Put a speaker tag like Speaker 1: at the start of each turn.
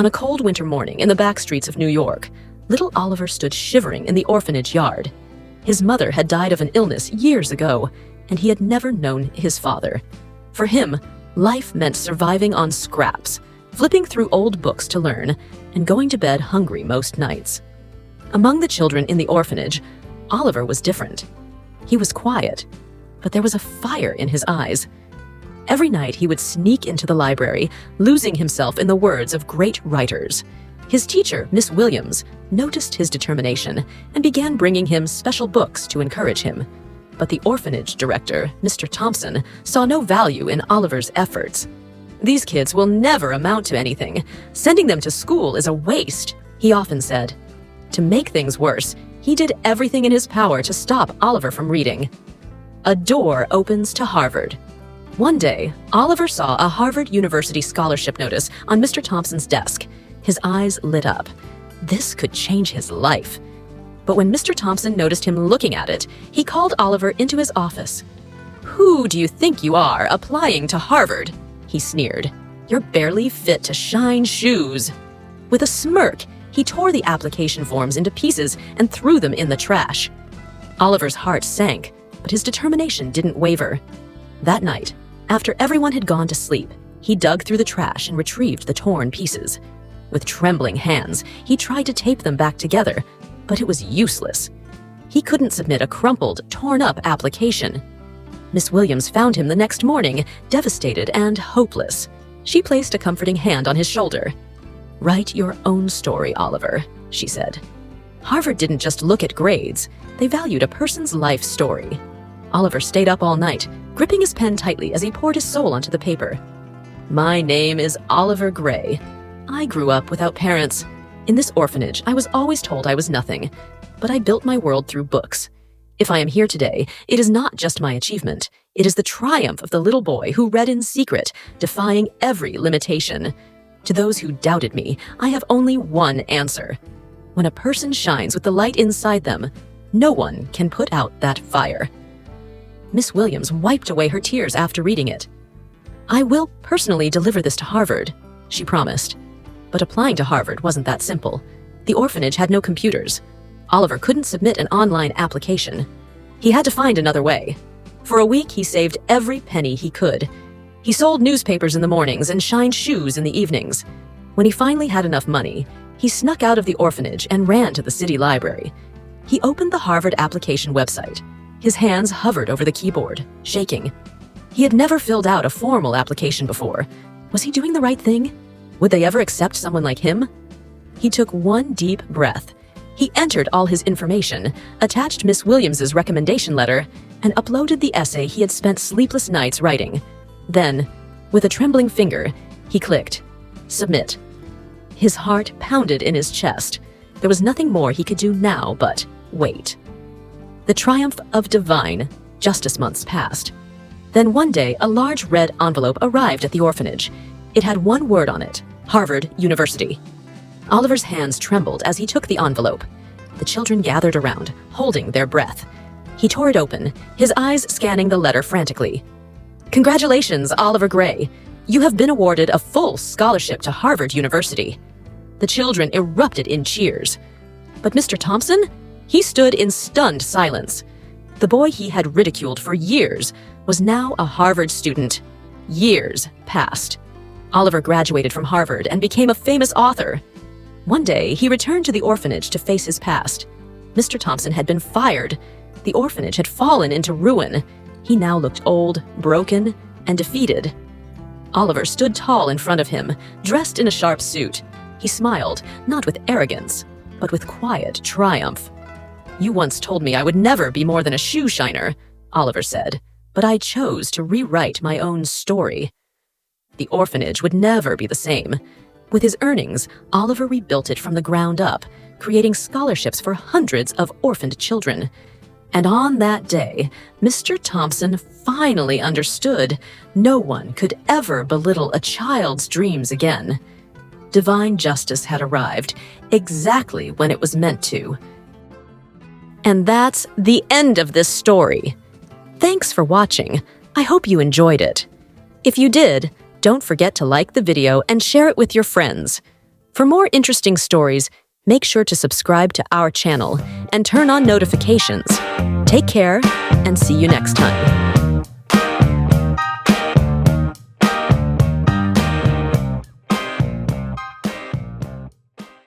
Speaker 1: On a cold winter morning in the back streets of New York, little Oliver stood shivering in the orphanage yard. His mother had died of an illness years ago, and he had never known his father. For him, life meant surviving on scraps, flipping through old books to learn, and going to bed hungry most nights. Among the children in the orphanage, Oliver was different. He was quiet, but there was a fire in his eyes. Every night he would sneak into the library, losing himself in the words of great writers. His teacher, Miss Williams, noticed his determination and began bringing him special books to encourage him. But the orphanage director, Mr. Thompson, saw no value in Oliver's efforts. "These kids will never amount to anything. Sending them to school is a waste," he often said. To make things worse, he did everything in his power to stop Oliver from reading. A door opens to Harvard. One day, Oliver saw a Harvard University scholarship notice on Mr. Thompson's desk. His eyes lit up. This could change his life. But when Mr. Thompson noticed him looking at it, he called Oliver into his office. "Who do you think you are, applying to Harvard?" he sneered. "You're barely fit to shine shoes." With a smirk, he tore the application forms into pieces and threw them in the trash. Oliver's heart sank, but his determination didn't waver. That night, after everyone had gone to sleep, he dug through the trash and retrieved the torn pieces. With trembling hands, he tried to tape them back together, but it was useless. He couldn't submit a crumpled, torn-up application. Miss Williams found him the next morning, devastated and hopeless. She placed a comforting hand on his shoulder. "Write your own story, Oliver," she said. Harvard didn't just look at grades. They valued a person's life story. Oliver stayed up all night, gripping his pen tightly as he poured his soul onto the paper. "My name is Oliver Gray. I grew up without parents. In this orphanage, I was always told I was nothing, but I built my world through books. If I am here today, it is not just my achievement. It is the triumph of the little boy who read in secret, defying every limitation. To those who doubted me, I have only one answer. When a person shines with the light inside them, no one can put out that fire." Miss Williams wiped away her tears after reading it. "I will personally deliver this to Harvard," she promised. But applying to Harvard wasn't that simple. The orphanage had no computers. Oliver couldn't submit an online application. He had to find another way. For a week, he saved every penny he could. He sold newspapers in the mornings and shined shoes in the evenings. When he finally had enough money, he snuck out of the orphanage and ran to the city library. He opened the Harvard application website. His hands hovered over the keyboard, shaking. He had never filled out a formal application before. Was he doing the right thing? Would they ever accept someone like him? He took one deep breath. He entered all his information, attached Miss Williams's recommendation letter, and uploaded the essay he had spent sleepless nights writing. Then, with a trembling finger, he clicked Submit. His heart pounded in his chest. There was nothing more he could do now but wait. The triumph of divine justice months passed. Then one day, a large red envelope arrived at the orphanage. It had one word on it: Harvard University. Oliver's hands trembled as he took the envelope. The children gathered around, holding their breath. He tore it open, his eyes scanning the letter frantically. "Congratulations, Oliver Gray. You have been awarded a full scholarship to Harvard University." The children erupted in cheers. But Mr. Thompson? He stood in stunned silence. The boy he had ridiculed for years was now a Harvard student. Years passed. Oliver graduated from Harvard and became a famous author. One day, he returned to the orphanage to face his past. Mr. Thompson had been fired. The orphanage had fallen into ruin. He now looked old, broken, and defeated. Oliver stood tall in front of him, dressed in a sharp suit. He smiled, not with arrogance, but with quiet triumph. "You once told me I would never be more than a shoe shiner," Oliver said, "but I chose to rewrite my own story." The orphanage would never be the same. With his earnings, Oliver rebuilt it from the ground up, creating scholarships for hundreds of orphaned children. And on that day, Mr. Thompson finally understood no one could ever belittle a child's dreams again. Divine justice had arrived, exactly when it was meant to. And that's the end of this story. Thanks for watching. I hope you enjoyed it. If you did, don't forget to like the video and share it with your friends. For more interesting stories, make sure to subscribe to our channel and turn on notifications. Take care and see you next time.